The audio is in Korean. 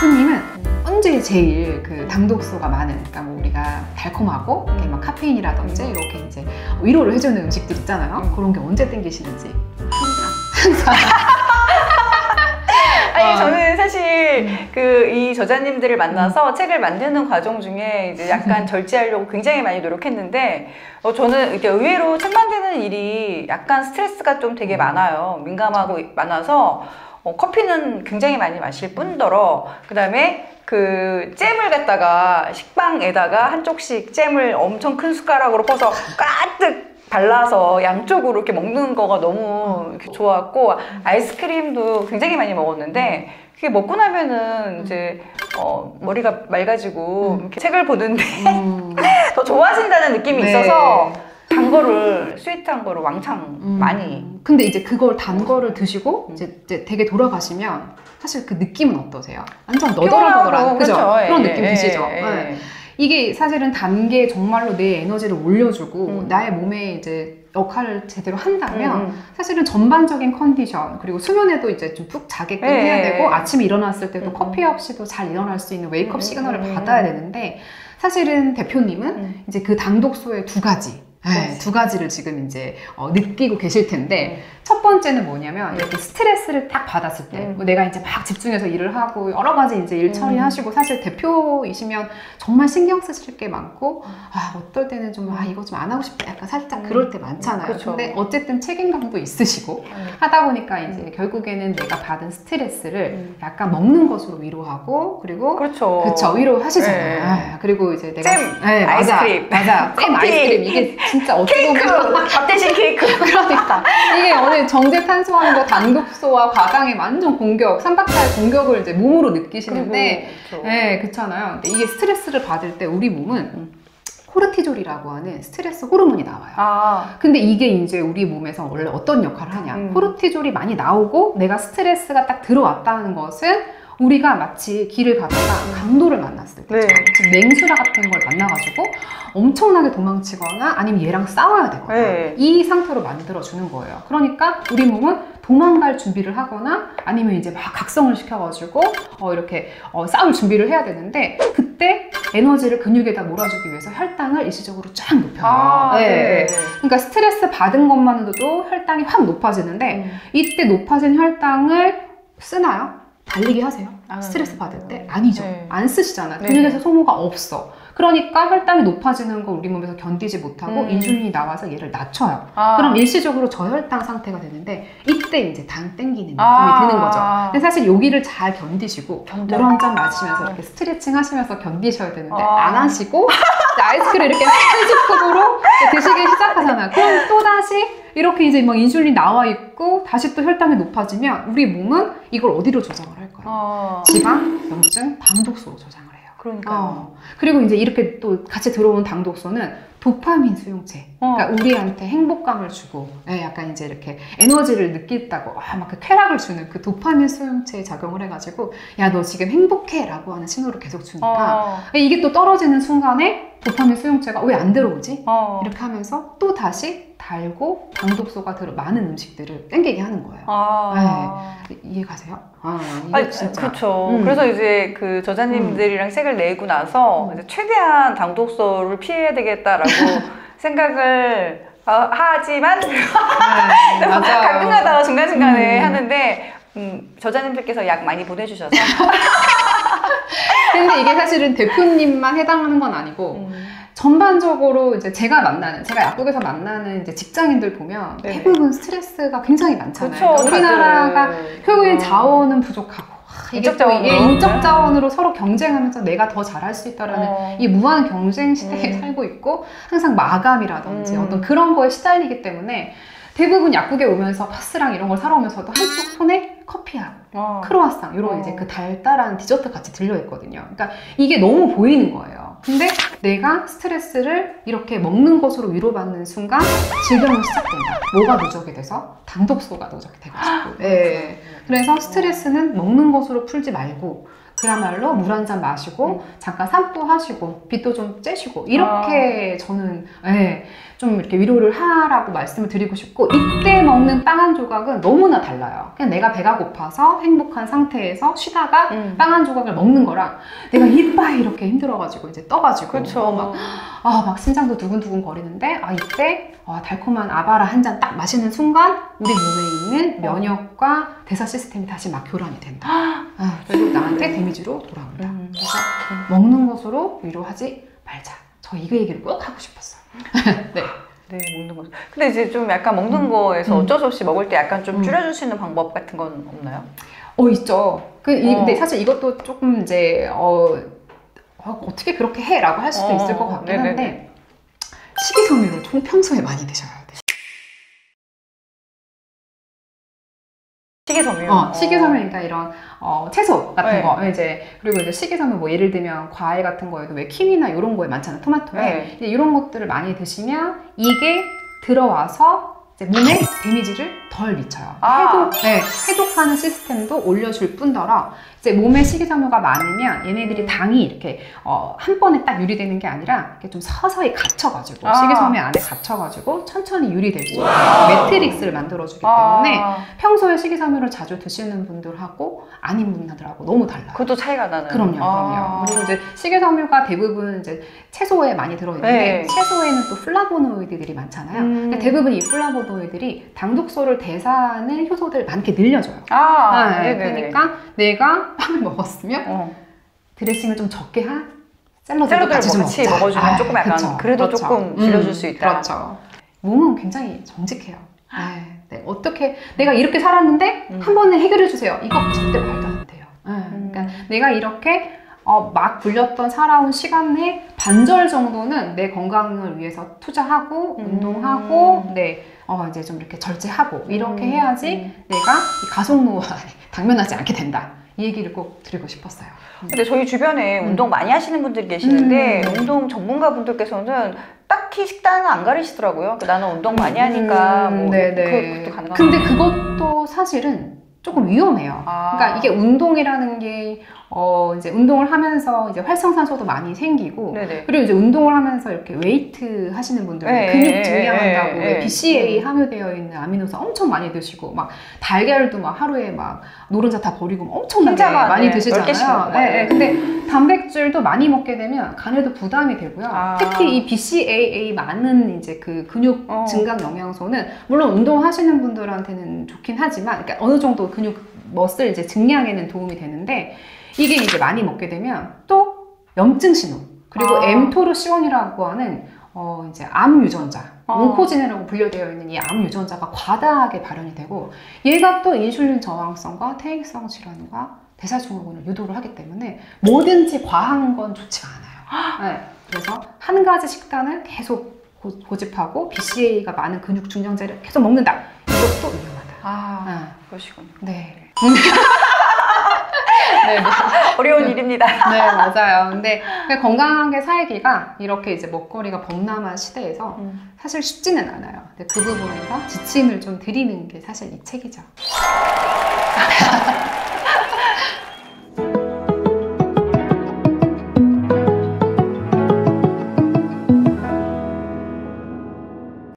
대표님은 언제 제일 그 당독소가 많은, 그러니까 뭐 우리가 달콤하고 이렇게 막 카페인이라든지 이렇게 이제 위로를 해주는 음식들 있잖아요. 그런 게 언제 땡기시는지. 항상. 아니 저는 사실 그 이 저자님들을 만나서 책을 만드는 과정 중에 이제 약간 절제하려고 굉장히 많이 노력했는데 저는 이렇게 의외로 책 만드는 일이 약간 스트레스가 좀 되게 많아요. 민감하고 많아서 커피는 굉장히 많이 마실 뿐더러 그 다음에 그 잼을 갖다가 식빵에다가 한쪽씩 잼을 엄청 큰 숟가락으로 퍼서 가득 발라서 양쪽으로 이렇게 먹는 거가 너무 이렇게 좋았고, 아이스크림도 굉장히 많이 먹었는데 그게 먹고 나면은 이제 머리가 맑아지고 이렇게 책을 보는데 더 좋아진다는 느낌이 네. 있어서 단 거를, 스위트한 거를 왕창 많이. 근데 이제 그걸 단 거를 드시고 이제 되게 돌아가시면 사실 그 느낌은 어떠세요? 완전 너덜너덜한, 그죠? 그렇죠. 그런 느낌 드시죠? 네. 이게 사실은 단 게 정말로 내 에너지를 올려주고 나의 몸에 이제 역할을 제대로 한다면 사실은 전반적인 컨디션, 그리고 수면에도 이제 좀 푹 자게끔 해야 되고, 아침에 일어났을 때도 커피 없이도 잘 일어날 수 있는 웨이크업 시그널을 받아야 되는데, 사실은 대표님은 이제 그 당독소의 두 가지, 두 가지를 지금 이제 느끼고 계실 텐데, 첫 번째는 뭐냐면 이렇게 스트레스를 딱 받았을 때 뭐 내가 이제 막 집중해서 일을 하고 여러 가지 이제 일 처리하시고, 사실 대표이시면 정말 신경 쓰실 게 많고, 어떨 때는 좀 이거 좀 안 하고 싶다, 약간 살짝 그럴 때 많잖아요. 그쵸. 근데 어쨌든 책임감도 있으시고 하다 보니까 이제 결국에는 내가 받은 스트레스를 약간 먹는 것으로 위로하고, 그리고 그렇죠. 위로하시잖아요. 그리고 이제 내가 잼, 아이스크림, 맞아. 잼, 아이스크림, 이게 진짜 어떻게 보면 밥 대신 케이크. 그러니까 이게 오늘 정제 탄수화물과 당독소와 과당의 완전 공격, 삼박자의 공격을 이제 몸으로 느끼시는데, 네, 그렇잖아요. 근데 이게 스트레스를 받을 때 우리 몸은 코르티졸이라고 하는 스트레스 호르몬이 나와요. 근데 이게 이제 우리 몸에서 원래 어떤 역할을 하냐? 코르티졸이 많이 나오고 내가 스트레스가 딱 들어왔다는 것은 우리가 마치 길을 가다가 강도를 만났을 때, 즉 맹수라 같은 걸 만나가지고 엄청나게 도망치거나 아니면 얘랑 싸워야 되거나 이 상태로 만들어주는 거예요. 그러니까 우리 몸은 도망갈 준비를 하거나 아니면 이제 막 각성을 시켜가지고 이렇게 싸울 준비를 해야 되는데, 그때 에너지를 근육에다 몰아주기 위해서 혈당을 일시적으로 쫙 높여요. 그러니까 스트레스 받은 것만으로도 혈당이 확 높아지는데, 이때 높아진 혈당을 쓰나요? 달리기 하세요? 스트레스 받을 때? 아니죠. 안 쓰시잖아요. 근육에서 소모가 없어. 그러니까 혈당이 높아지는 걸 우리 몸에서 견디지 못하고 인슐린이 나와서 얘를 낮춰요. 그럼 일시적으로 저혈당 상태가 되는데, 이때 이제 당 땡기는 느낌이 드는 거죠. 근데 사실 여기를 잘 견디시고 물 한 잔 마시면서 이렇게 스트레칭 하시면서 견디셔야 되는데 안 하시고 아이스크림 이렇게 스크으로 드시기 시작하잖아요. 그럼 또다시 이렇게 이제 막 인슐린이 나와 있고 다시 또 혈당이 높아지면 우리 몸은 이걸 어디로 저장을 할까요? 지방, 염증, 당독소로 저장을 해요. 그러니까요. 그리고 이제 이렇게 또 같이 들어온 당독소는 도파민 수용체. 그러니까 우리한테 행복감을 주고, 약간 이제 이렇게 에너지를 느낀다고, 막 그 쾌락을 주는 그 도파민 수용체에 작용을 해가지고, 야, 너 지금 행복해 라고 하는 신호를 계속 주니까, 이게 또 떨어지는 순간에 도파민 수용체가 왜 안 들어오지? 이렇게 하면서 또 다시 달고 당독소가 많은 음식들을 땡기게 하는 거예요. 이해가세요? 이게 진짜. 그렇죠. 그래서 이제 그 저자님들이랑 책을 내고 나서 이제 최대한 당독소를 피해야 되겠다라고 생각을 하지만 가끔 가다가 중간중간에 하는데, 저자님들께서 약 많이 보내주셔서 근데 이게 사실은 대표님만 해당하는 건 아니고 전반적으로 이제 제가 약국에서 만나는 이제 직장인들 보면 대부분 스트레스가 굉장히 많잖아요. 그쵸, 우리나라가 결국엔 자원은 부족하고, 인적 자원으로, 인적 자원으로 서로 경쟁하면서 내가 더 잘할 수 있다라는 이 무한 경쟁 시대에 살고 있고, 항상 마감이라든지 어떤 그런 거에 시달리기 때문에 대부분 약국에 오면서 파스랑 이런 걸 사러 오면서도 한쪽 손에 커피하고 크로아상 이런 이제 그 달달한 디저트 같이 들려 있거든요. 그러니까 이게 너무 보이는 거예요. 근데 내가 스트레스를 이렇게 먹는 것으로 위로받는 순간 질병이 시작된다. 뭐가 누적이 돼서? 당독소가 누적이 돼가지고. 그래서 스트레스는 먹는 것으로 풀지 말고 그야말로 물 한 잔 마시고 잠깐 산보하시고 빚도 좀 째시고 이렇게 저는 좀 이렇게 위로를 하라고 말씀을 드리고 싶고, 이때 먹는 빵 한 조각은 너무나 달라요. 그냥 내가 배가 고파서 행복한 상태에서 쉬다가 빵 한 조각을 먹는 거랑 내가 이빨 이렇게 힘들어가지고 이제 떠가지고 그렇죠. 막 심장도 두근두근 거리는데 이때 달콤한 아바라 한 잔 딱 마시는 순간 우리 몸에 있는 면역과 대사 시스템이 다시 막 교란이 된다. 그리고 나한테 데미지로 돌아온다. 그래서 먹는 것으로 위로하지 말자. 저 이거 얘기를 꼭 하고 싶었어요. 네. 네, 먹는 거. 근데 이제 좀 약간 먹는 거에서 어쩔 수 없이 먹을 때 약간 좀 줄여줄 수 있는 방법 같은 건 없나요? 있죠. 근데 사실 이것도 조금 이제 어떻게 그렇게 해? 라고 할 수도 있을 것 같긴 한데, 식이섬유를 평소에 많이 드셔야 돼요. 식이섬유. 식이섬유니까 이런 채소 같은 거 이제, 그리고 이제 식이섬유 뭐 예를 들면 과일 같은 거에도 왜 키위나 이런 거에 많잖아요. 토마토에 이제 이런 것들을 많이 드시면 이게 들어와서 이제 몸에 데미지를 덜 미쳐요. 해독하는 시스템도 올려줄 뿐더러 이제 몸에 식이섬유가 많으면 얘네들이 당이 이렇게 한 번에 딱 유리되는 게 아니라 이렇게 좀 서서히 갇혀가지고 식이섬유 안에 갇혀가지고 천천히 유리될 수 있는 매트릭스를 만들어주기 때문에 평소에 식이섬유를 자주 드시는 분들하고 아닌 분들하고 너무 달라요. 그것도 차이가 나는. 그럼요. 그리고 이제 식이섬유가 대부분 이제 채소에 많이 들어있는데 채소에는 또 플라보노이드들이 많잖아요. 그러니까 대부분 이 플라보노이드들이 당독소를 대사하는 효소들 많게 늘려줘요. 그러니까 내가 빵을 먹었으면 드레싱을 좀 적게 한 샐러드를 같이 먹어주면 조금 약간 그래도 조금 줄여줄 수 있다. 그렇죠. 몸은 굉장히 정직해요. 어떻게 내가 이렇게 살았는데 한 번에 해결해 주세요. 이거 절대 말도 안 돼요. 그러니까 내가 이렇게 막 굴렸던 살아온 시간의 반절 정도는 내 건강을 위해서 투자하고 운동하고 이제 좀 이렇게 절제하고 이렇게 해야지 내가 이 가속노화에 당면하지 않게 된다. 이 얘기를 꼭 드리고 싶었어요. 근데 저희 주변에 운동 많이 하시는 분들이 계시는데 운동 전문가 분들께서는 딱히 식단은 안 가리시더라고요. 나는 운동 많이 하니까 그것도 가능한가요? 근데 그것도 사실은 조금 위험해요. 그러니까 이게 운동이라는 게 이제 운동을 하면서 이제 활성산소도 많이 생기고 그리고 이제 운동을 하면서 이렇게 웨이트 하시는 분들은 근육 증량한다고 BCAA 함유되어 있는 아미노산 엄청 많이 드시고 막 달걀도 막 하루에 막 노른자 다 버리고 엄청나게 많이 드시잖아요. 근데 단백질도 많이 먹게 되면 간에도 부담이 되고요. 특히 이 BCAA 많은 이제 그 근육 증강 영양소는 물론 운동하시는 분들한테는 좋긴 하지만, 그러니까 어느 정도 근육 머슬 이제 증량에는 도움이 되는데, 이게 이제 많이 먹게 되면 또 염증 신호, 그리고 mTOR C1이라고 하는 이제 암 유전자, 온코진이라고 분류되어 있는 이 암 유전자가 과다하게 발현이 되고, 얘가 또 인슐린 저항성과 퇴행성 질환과 대사증후군을 유도를 하기 때문에 뭐든지 과한 건 좋지가 않아요. 그래서 한 가지 식단을 계속 고집하고 BCAA가 많은 근육 중량제를 계속 먹는다. 이것도 위험하다. 그러시군요. 네. 어려운 일입니다. 네, 맞아요. 근데 건강하게 살기가 이렇게 이제 먹거리가 범람한 시대에서 사실 쉽지는 않아요. 근데 그 부분에서 지침을 좀 드리는 게 사실 이 책이죠.